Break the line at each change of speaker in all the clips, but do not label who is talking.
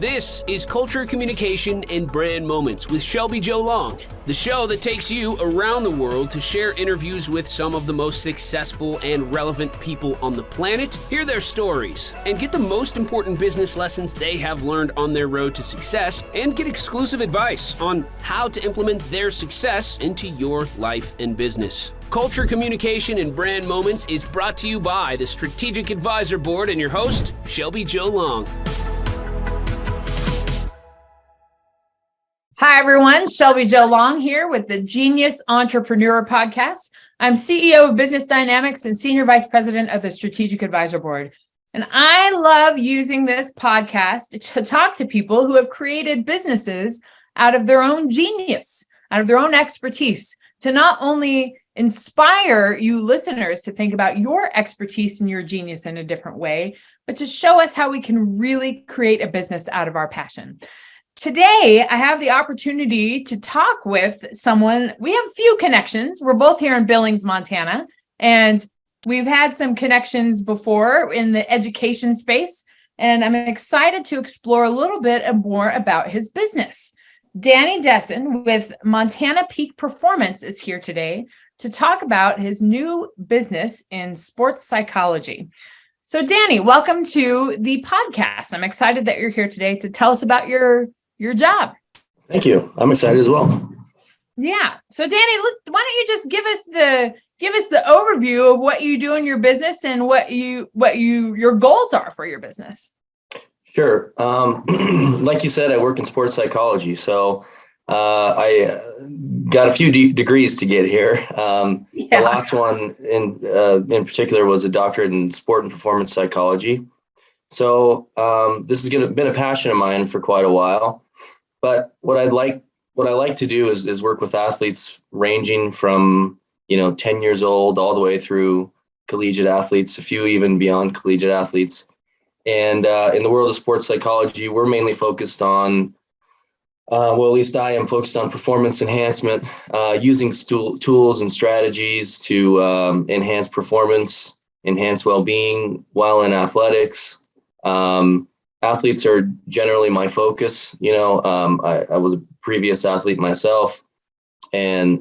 This is Culture, Communication, and Brand Moments with Shelby Joe Long, the show that takes you around the world to share interviews with some of the most successful and relevant people on the planet, hear their stories, and get the most important business lessons they have learned on their road to success, and get exclusive advice on how to implement their success into your life and business. Culture, Communication, and Brand Moments is brought to you by the Strategic Advisor Board and your host, Shelby Joe Long.
Hi, everyone. Shelby Joe Long here with the Genius Entrepreneur Podcast. I'm CEO of Business Dynamics and Senior Vice President of the Strategic Advisor Board. And I love using this podcast to talk to people who have created businesses out of their own genius, out of their own expertise, to not only inspire you listeners to think about your expertise and your genius in a different way, but to show us how we can really create a business out of our passion. Today, I have the opportunity to talk with someone. We have a few connections. We're both here in Billings, Montana, and we've had some connections before in the education space, and I'm excited to explore a little bit more about his business. Danny Desin with Montana Peak Performance is here today to talk about his new business in sports psychology. So Danny, welcome to the podcast. I'm excited that you're here today to tell us about your job.
Thank you. I'm excited as well.
Yeah. So Danny, why don't you just give us the overview of what you do in your business and what your goals are for your business? Sure.
Like you said, I work in sports psychology. So I got a few degrees to get here. The last one in particular was a doctorate in sport and performance psychology. So this has been a passion of mine for quite a while. But what I like to do is work with athletes ranging from 10 years old all the way through collegiate athletes, a few even beyond collegiate athletes. And in the world of sports psychology, we're mainly focused on, at least I am focused on performance enhancement, using tools and strategies to enhance performance, enhance well-being while in athletics. Athletes are generally my focus. I was a previous athlete myself. And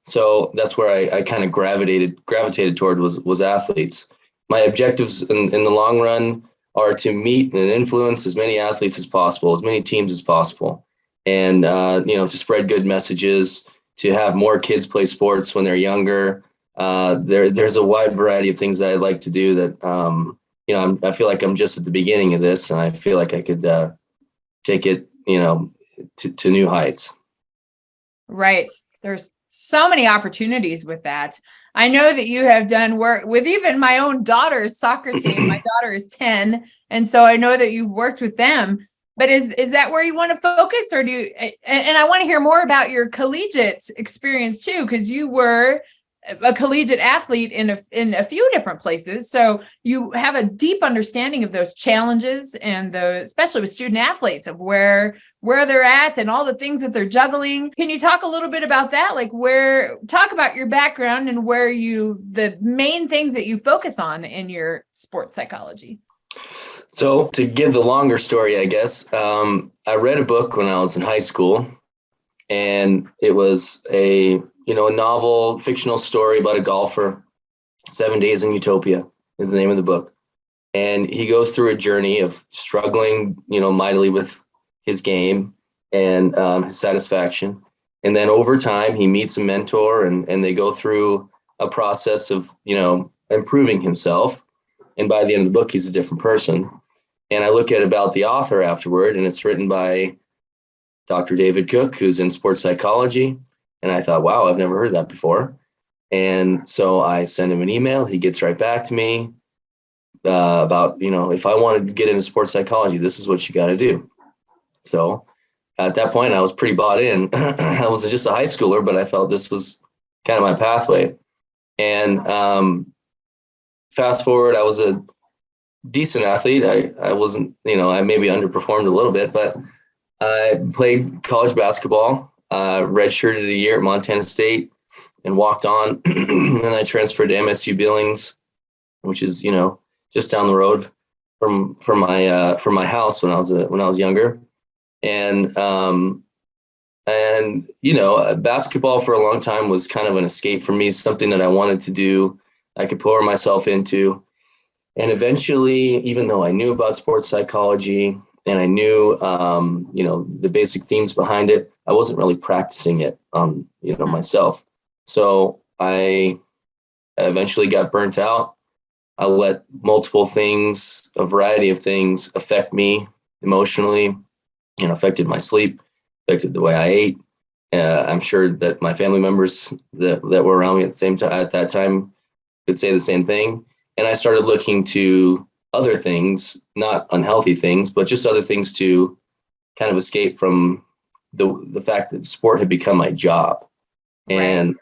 so that's where I kind of gravitated toward was athletes. My objectives in the long run are to meet and influence as many athletes as possible, as many teams as possible. And, to spread good messages, to have more kids play sports when they're younger. There's a wide variety of things that I'd like to do that, I feel like I'm just at the beginning of this, and I feel like I could take it, to new heights.
Right. There's so many opportunities with that. I know that you have done work with even my own daughter's soccer team. My daughter is 10, and so I know that you've worked with them. But is that where you want to focus, or do you? And I want to hear more about your collegiate experience too, because you were a collegiate athlete in a few different places. So you have a deep understanding of those challenges and especially with student athletes, of where they're at and all the things that they're juggling. Can you talk a little bit about that? Talk about your background and the main things that you focus on in your sports psychology.
So to give the longer story, I guess, I read a book when I was in high school, and it was a novel fictional story about a golfer. 7 Days in Utopia is the name of the book. And he goes through a journey of struggling, mightily with his game and his satisfaction. And then over time, he meets a mentor and they go through a process of, improving himself. And by the end of the book, he's a different person. And I look at about the author afterward, and it's written by Dr. David Cook, who's in sports psychology. And I thought, wow, I've never heard that before. And so I send him an email. He gets right back to me about, if I wanted to get into sports psychology, this is what you got to do. So at that point, I was pretty bought in. I was just a high schooler, but I felt this was kind of my pathway. And fast forward, I was a decent athlete. I wasn't, I maybe underperformed a little bit, but I played college basketball. Redshirted a year at Montana State and walked on. And then I transferred to MSU Billings, which is, just down the road from my house when I was younger, and basketball for a long time was kind of an escape for me, something that I wanted to do, I could pour myself into. And eventually, even though I knew about sports psychology and I knew, the basic themes behind it, I wasn't really practicing it myself. So I eventually got burnt out. I let multiple things, a variety of things, affect me emotionally, affected my sleep, affected the way I ate. I'm sure that my family members that were around me at the same time at that time could say the same thing. And I started looking to other things, not unhealthy things, but just other things to kind of escape from the fact that sport had become my job. Right.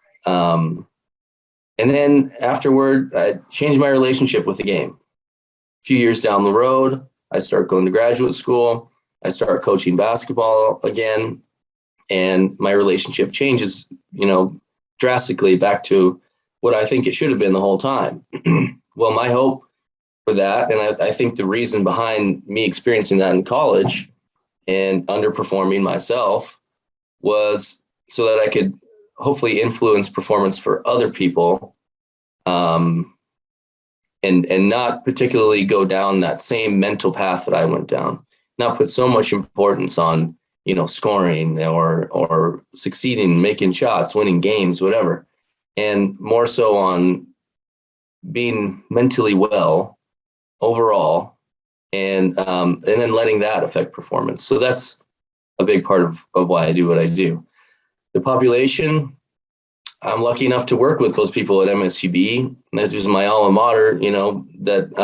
And then afterward, I changed my relationship with the game. A few years down the road, I start going to graduate school. I start coaching basketball again, and my relationship changes, drastically back to what I think it should have been the whole time. Well, my hope for that, and I think the reason behind me experiencing that in college and underperforming myself, was so that I could hopefully influence performance for other people, and not particularly go down that same mental path that I went down. Not put so much importance on, scoring or succeeding, making shots, winning games, whatever, and more so on being mentally well overall, and then letting that affect performance. So that's a big part of why I do what I do. The population, I'm lucky enough to work with those people at MSUB. This was my alma mater. That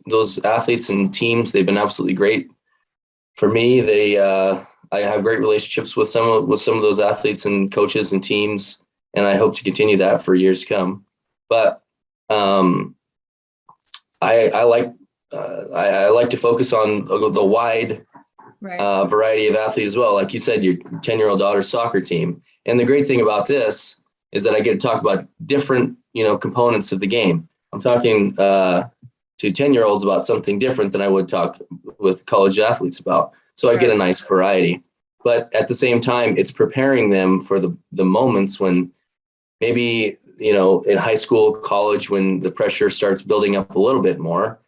those athletes and teams, they've been absolutely great for me. I have great relationships with some of those athletes and coaches and teams, and I hope to continue that for years to come. But I like to focus on the wide variety of athletes as well. Like you said, your 10-year-old daughter's soccer team. And the great thing about this is that I get to talk about different, components of the game. I'm talking to 10-year-olds about something different than I would talk with college athletes about. So I get a nice variety. But at the same time, it's preparing them for the moments when maybe, in high school, college, when the pressure starts building up a little bit more,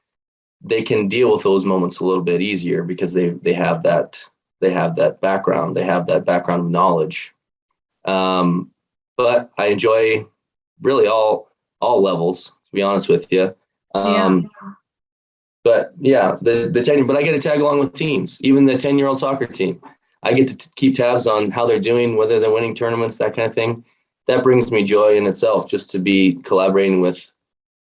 they can deal with those moments a little bit easier because they have that background. They have that background of knowledge. But I enjoy really all levels, to be honest with you. But yeah, the 10, but I get to tag along with teams, even the 10-year-old soccer team. I get to keep tabs on how they're doing, whether they're winning tournaments, that kind of thing. That brings me joy in itself, just to be collaborating with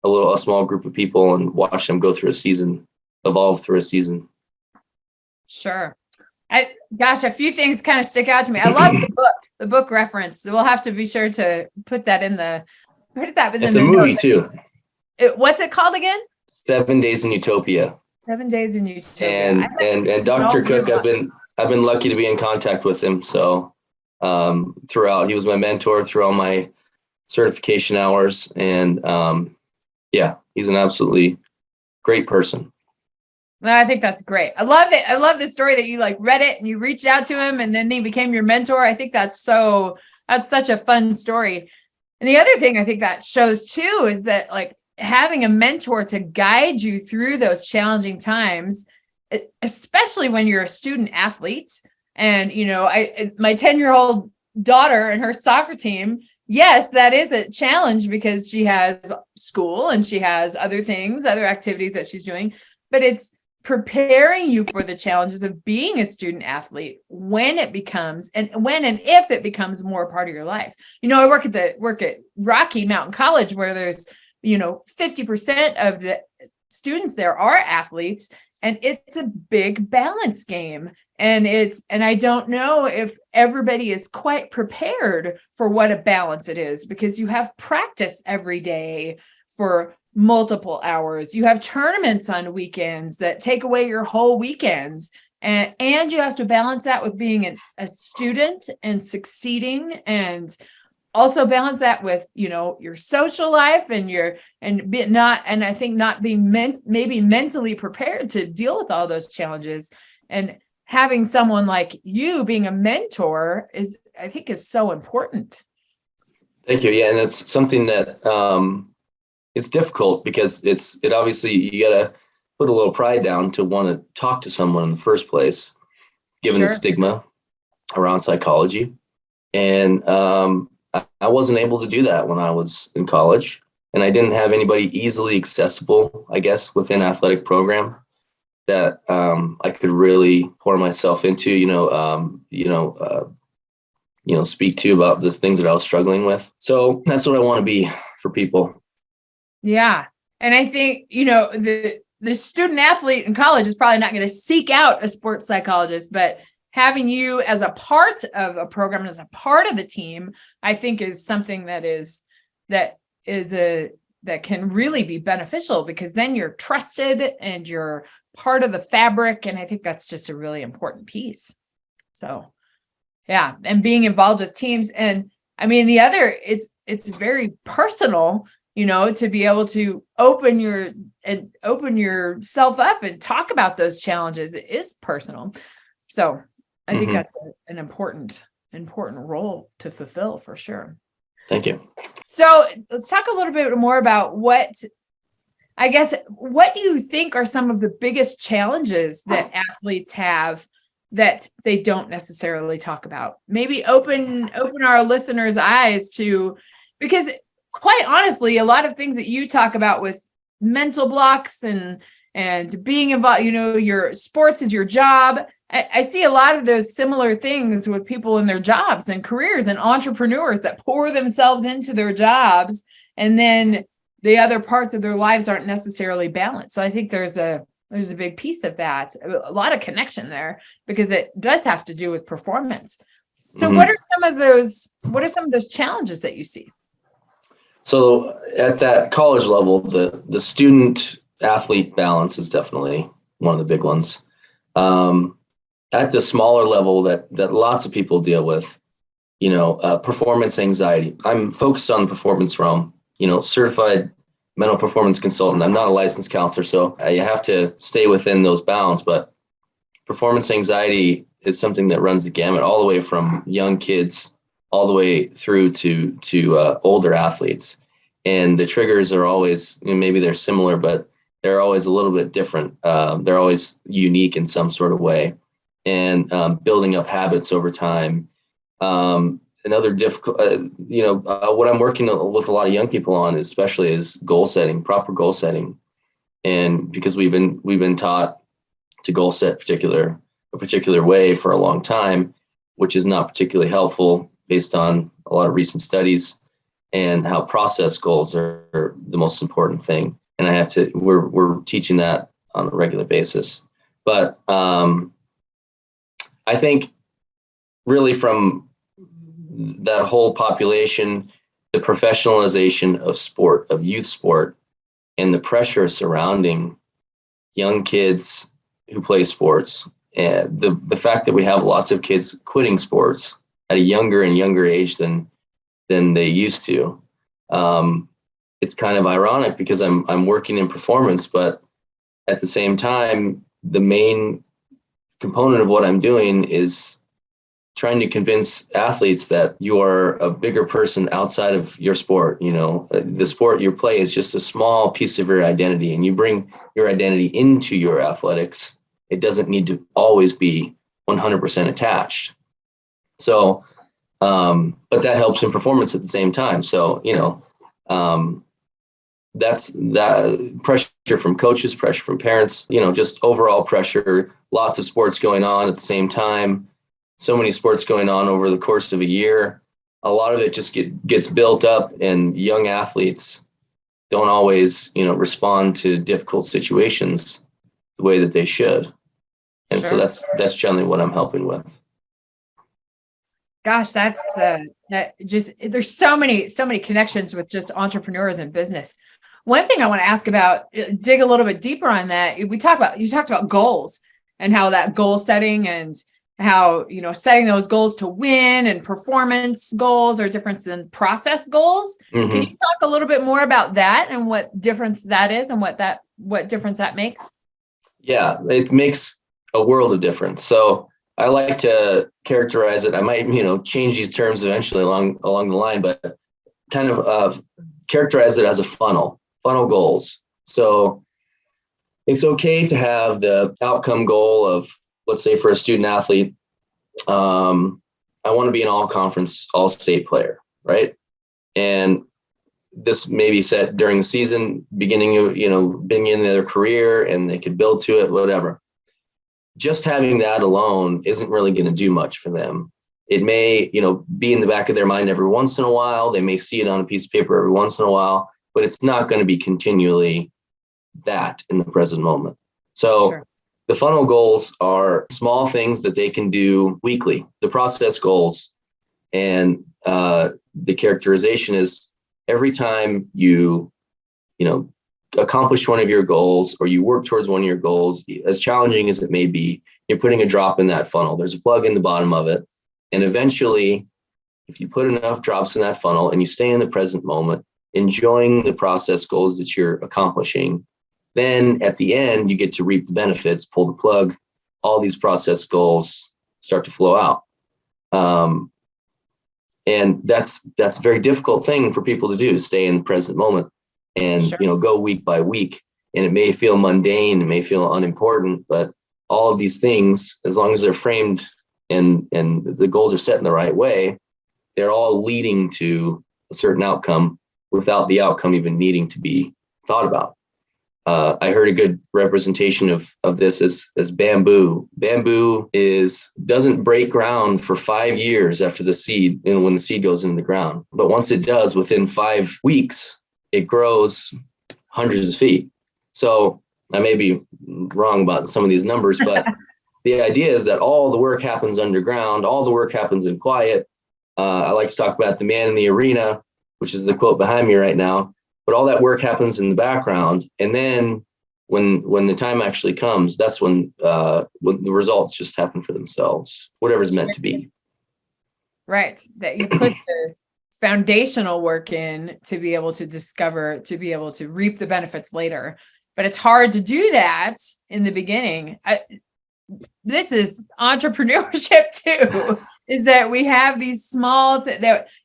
a small group of people and watch them go through a season, evolve through a season.
Sure. A few things kind of stick out to me. I love the book reference. We'll have to be sure to put that in the. It's
a movie too.
What's it called again?
7 Days in Utopia.
7 Days in Utopia.
And Dr. Cook, I've been lucky to be in contact with him. So throughout, he was my mentor through all my certification hours, and he's an absolutely great person.
I think that's great. I love it. I love the story that you read it and you reached out to him and then he became your mentor. I think that's such a fun story. And the other thing I think that shows too is that having a mentor to guide you through those challenging times, especially when you're a student athlete. And, my 10-year-old daughter and her soccer team, yes, that is a challenge because she has school and she has other activities that she's doing, but it's preparing you for the challenges of being a student athlete when and if it becomes more part of your life. I work at Rocky Mountain College, where there's 50% of the students there are athletes, and it's a big balance game. And I don't know if everybody is quite prepared for what a balance it is, because you have practice every day for multiple hours. You have tournaments on weekends that take away your whole weekends. And you have to balance that with being a student and succeeding and also balance that with, your social life and I think not being maybe mentally prepared to deal with all those challenges, and having someone like you being a mentor I think is so important.
Thank you. Yeah. And it's something that, it's difficult because it obviously, you got to put a little pride down to want to talk to someone in the first place, given the stigma around psychology. And I wasn't able to do that when I was in college, and I didn't have anybody easily accessible, I guess, within athletic program that I could really pour myself into, speak to about those things that I was struggling with. So that's what I want to be for people.
Yeah. And I think, the student athlete in college is probably not going to seek out a sports psychologist, but having you as a part of a program, as a part of the team, I think is something that can really be beneficial, because then you're trusted and you're part of the fabric. And I think that's just a really important piece. So, yeah. And being involved with teams. And I mean, it's very personal, to be able to open yourself up and talk about those challenges. It is personal. So I think that's an important role to fulfill, for sure.
Thank you.
So let's talk a little bit more about what do you think are some of the biggest challenges that athletes have that they don't necessarily talk about? Maybe open our listeners' eyes to, because quite honestly, a lot of things that you talk about with mental blocks and being involved, your sports is your job. I see a lot of those similar things with people in their jobs and careers, and entrepreneurs that pour themselves into their jobs, and then the other parts of their lives aren't necessarily balanced. So I think there's a big piece of that, a lot of connection there, because it does have to do with performance. So what are some of those challenges that you see?
So at that college level, the student athlete balance is definitely one of the big ones. At the smaller level that lots of people deal with, performance anxiety. I'm focused on the performance realm, certified mental performance consultant. I'm not a licensed counselor, so I have to stay within those bounds. But performance anxiety is something that runs the gamut, all the way from young kids all the way through to older athletes. And the triggers are always, maybe they're similar, but they're always a little bit different. They're always unique in some sort of way. And building up habits over time. Another difficult, what I'm working with a lot of young people on, especially, is goal setting, proper goal setting. And because we've been taught to goal set a particular way for a long time, which is not particularly helpful based on a lot of recent studies, and how process goals are the most important thing. And we're teaching that on a regular basis. But I think really from that whole population, the professionalization of sport, of youth sport, and the pressure surrounding young kids who play sports, and the fact that we have lots of kids quitting sports at a younger and younger age than they used to. It's kind of ironic, because I'm working in performance, but at the same time, the main component of what I'm doing is trying to convince athletes that you are a bigger person outside of your sport. The sport you play is just a small piece of your identity, and you bring your identity into your athletics. It doesn't need to always be 100% attached. So, but that helps in performance at the same time. So, that's that pressure from coaches, pressure from parents, just overall pressure, lots of sports going on at the same time, so many sports going on over the course of a year. A lot of it just gets built up, and young athletes don't always, respond to difficult situations the way that they should. And
Sure.
So that's generally what I'm helping with.
Gosh, that just, there's so many connections with just entrepreneurs and business. One thing I want to ask about, dig a little bit deeper on that. You talked about goals, and how that goal setting and how, setting those goals to win and performance goals are different than process goals.
Mm-hmm.
Can you talk a little bit more about that and what difference that is and what difference that makes?
Yeah, it makes a world of difference. So I like to characterize it. I might, change these terms eventually along the line, but kind of characterize it as a funnel goals. So it's okay to have the outcome goal of, let's say for a student athlete, I want to be an all-conference, all-state player, right? And this may be set during the season, beginning of their career, and they could build to it, whatever. Just having that alone isn't really going to do much for them. It may, be in the back of their mind every once in a while. They may see it on a piece of paper every once in a while, but it's not going to be continually that in the present moment. So sure. The funnel goals are small things that they can do weekly. The process goals and the characterization is every time you accomplish one of your goals or you work towards one of your goals, as challenging as it may be, you're putting a drop in that funnel. There's a plug in the bottom of it. And eventually, if you put enough drops in that funnel and you stay in the present moment, enjoying the process goals that you're accomplishing, then at the end, you get to reap the benefits, pull the plug, all these process goals start to flow out. And that's a very difficult thing for people to do, stay in the present moment and, sure. Go week by week. And it may feel mundane, it may feel unimportant, but all of these things, as long as they're framed and the goals are set in the right way, they're all leading to a certain outcome without the outcome even needing to be thought about. I heard a good representation of this as bamboo. Bamboo doesn't break ground for 5 years after the seed, when the seed goes in the ground. But once it does, within 5 weeks, it grows hundreds of feet. So I may be wrong about some of these numbers, but the idea is that all the work happens underground. All the work happens in quiet. I like to talk about the man in the arena, which is the quote behind me right now. But all that work happens in the background. And then when the time actually comes, that's when the results just happen for themselves, whatever's meant to be.
Right. That you put the foundational work in to be able to discover, to be able to reap the benefits later. But it's hard to do that in the beginning. This is entrepreneurship too, is that we have these small,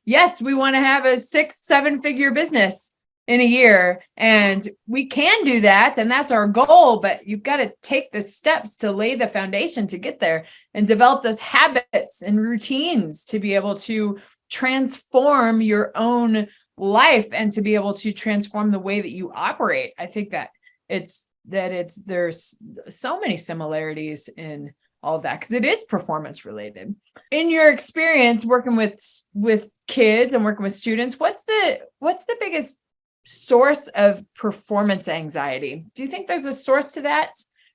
yes, we want to have a 6-7 figure business in a year, and we can do that, and that's our goal, but you've got to take the steps to lay the foundation to get there and develop those habits and routines to be able to transform your own life and to be able to transform the way that you operate. I think that there's so many similarities in all of that because it is performance related. In your experience working with kids and working with students, what's the biggest source of performance anxiety? Do you think there's a source to that?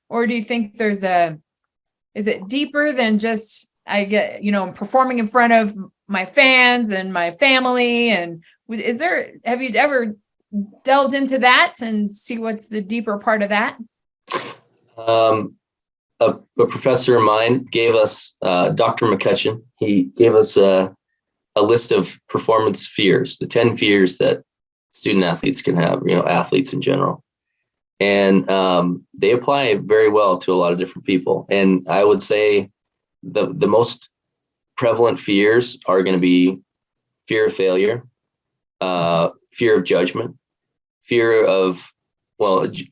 Or do you think is it deeper than just, performing in front of my fans and my family? And have you ever delved into that and see what's the deeper part of that?
A professor of mine gave us, Dr. McCutcheon, he gave us a list of performance fears, the 10 fears that student athletes can have, athletes in general. And they apply very well to a lot of different people. And I would say the most prevalent fears are going to be fear of failure, fear of judgment, fear of,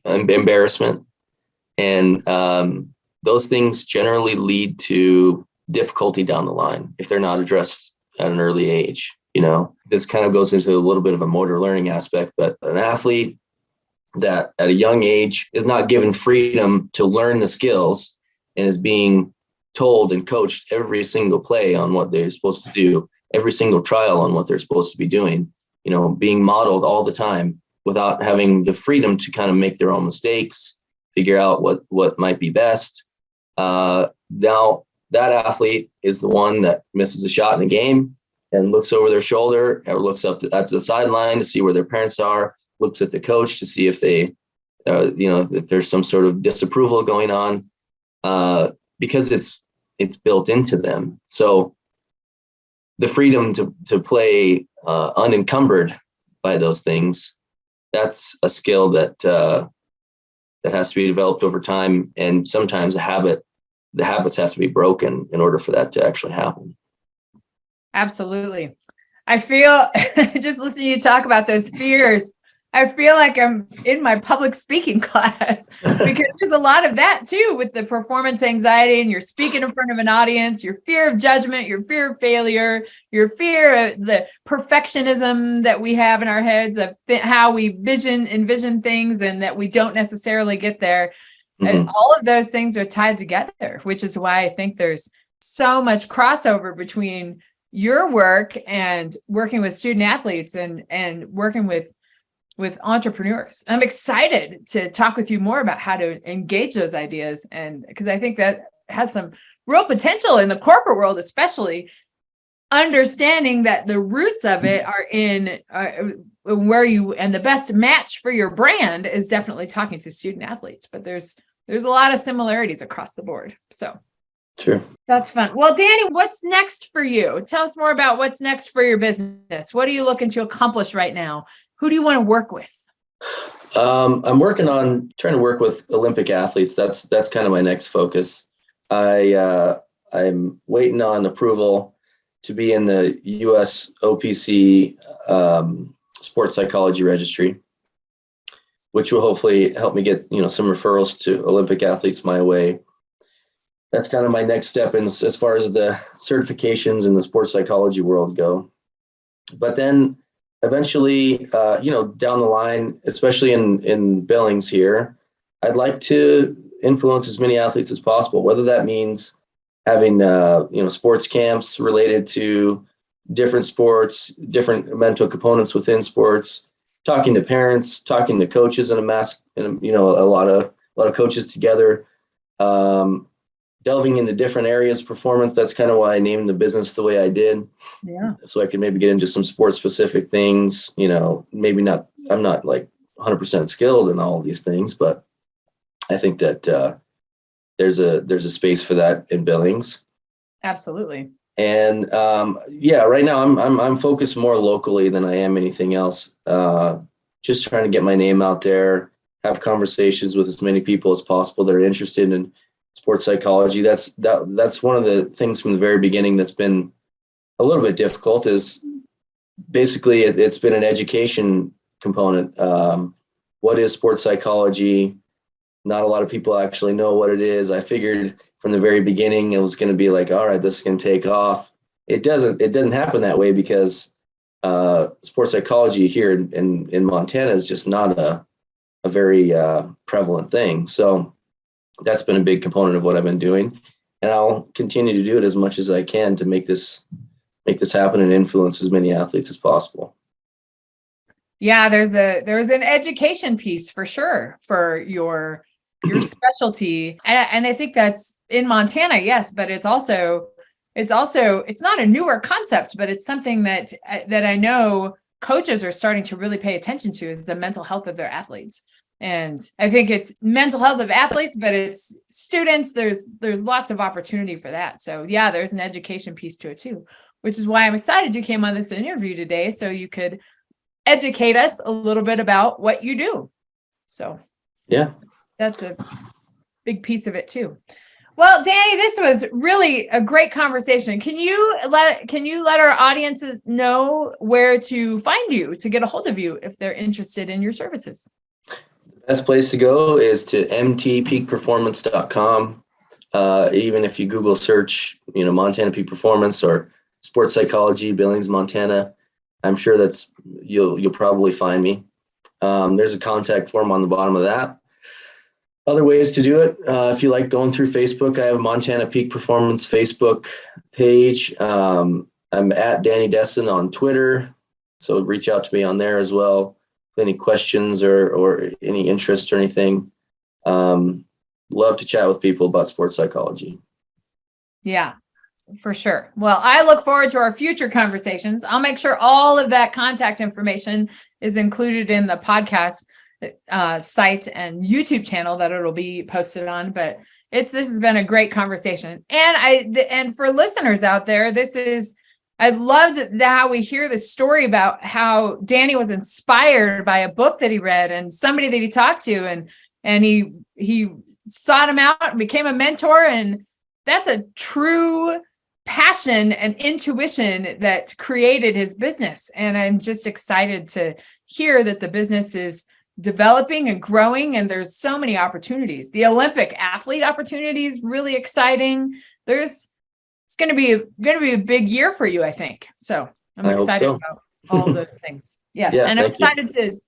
embarrassment. And those things generally lead to difficulty down the line if they're not addressed at an early age. This kind of goes into a little bit of a motor learning aspect, but an athlete that at a young age is not given freedom to learn the skills and is being told and coached every single play on what they're supposed to do, every single trial on what they're supposed to be doing, being modeled all the time without having the freedom to kind of make their own mistakes, figure out what might be best. Now that athlete is the one that misses a shot in a game and looks over their shoulder or looks up at the sideline to see where their parents are, looks at the coach to see if they, if there's some sort of disapproval going on, because it's it's built into them. So the freedom to play unencumbered by those things, that's a skill that has to be developed over time. And sometimes the habits have to be broken in order for that to actually happen.
Absolutely. I feel just listening to you talk about those fears, I feel like I'm in my public speaking class, because there's a lot of that too, with the performance anxiety, and you're speaking in front of an audience, your fear of judgment, your fear of failure, your fear of the perfectionism that we have in our heads of how we envision things, and that we don't necessarily get there. And all of those things are tied together, which is why I think there's so much crossover between your work and working with student athletes and working with entrepreneurs. I'm excited to talk with you more about how to engage those ideas, and because I think that has some real potential in the corporate world, especially understanding that the roots of it are in where you, and the best match for your brand is definitely talking to student athletes, but there's a lot of similarities across the board. So
sure.
That's fun. Well, Danny, what's next for you? Tell us more about what's next for your business. What are you looking to accomplish right now? Who do you want to work with?
I'm working on trying to work with Olympic athletes. That's kind of my next focus. I'm waiting on approval to be in the US OPC sports psychology registry, which will hopefully help me get some referrals to Olympic athletes my way. That's kind of my next step as far as the certifications in the sports psychology world go. But then eventually, down the line, especially in Billings here, I'd like to influence as many athletes as possible, whether that means having, sports camps related to different sports, different mental components within sports, talking to parents, talking to coaches a lot of coaches together, delving into different areas of performance. That's kind of why I named the business the way I did.
Yeah.
So I could maybe get into some sports specific things, maybe not, I'm not like 100% skilled in all of these things, but I think that there's a space for that in Billings.
Absolutely.
And right now I'm focused more locally than I am anything else. Just trying to get my name out there, have conversations with as many people as possible that are interested in sports psychology. That's one of the things from the very beginning that's been a little bit difficult, is basically it's been an education component. What is sports psychology? Not a lot of people actually know what it is. I figured from the very beginning it was going to be like, all right, this is going to take off. It doesn't happen that way, because sports psychology here in Montana is just not a very prevalent thing. So that's been a big component of what I've been doing, and I'll continue to do it as much as I can to make this happen and influence as many athletes as possible.
Yeah, there's an education piece for sure for your specialty, and I think that's in Montana, yes, but it's not a newer concept, but it's something that I know coaches are starting to really pay attention to, is the mental health of their athletes. And I think it's mental health of athletes, but it's students. There's lots of opportunity for that. So yeah, there's an education piece to it too, which is why I'm excited you came on this interview today, so you could educate us a little bit about what you do. So
yeah,
that's a big piece of it too. Well, Danny, this was really a great conversation. Can you let our audiences know where to find you, to get a hold of you if they're interested in your services?
Best place to go is to mtpeakperformance.com. Even if you Google search, Montana Peak Performance or sports psychology, Billings, Montana, I'm sure you'll probably find me. There's a contact form on the bottom of that. Other ways to do it, if you like going through Facebook, I have a Montana Peak Performance Facebook page. I'm at Danny Desin on Twitter, so reach out to me on there as well. Any questions or any interest or anything. Love to chat with people about sports psychology. Yeah,
for sure. Well, I look forward to our future conversations. I'll make sure all of that contact information is included in the podcast site and YouTube channel that it'll be posted on. But This has been a great conversation. And for listeners out there, I loved how we hear the story about how Danny was inspired by a book that he read and somebody that he talked to, and he sought him out and became a mentor. And that's a true passion and intuition that created his business. And I'm just excited to hear that the business is developing and growing, and there's so many opportunities. The Olympic athlete opportunity is really exciting. It's going to be a big year for you, I think. So I'm excited about all those things. Yes.
Yeah,
and I'm excited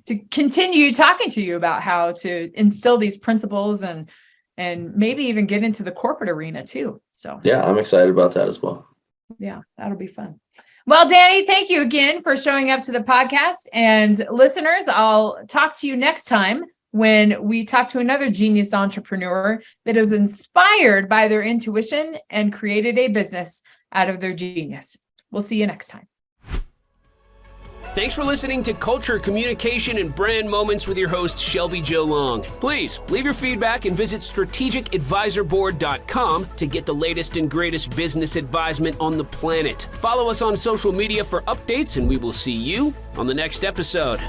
to continue talking to you about how to instill these principles and maybe even get into the corporate arena too. So
yeah, I'm excited about that as well.
Yeah, that'll be fun. Well, Danny, thank you again for showing up to the podcast. And listeners, I'll talk to you next time when we talk to another genius entrepreneur that was inspired by their intuition and created a business out of their genius. We'll see you next time.
Thanks for listening to Culture, Communication, and Brand Moments with your host, Shelby Jo Long. Please leave your feedback and visit strategicadvisorboard.com to get the latest and greatest business advisement on the planet. Follow us on social media for updates, and we will see you on the next episode.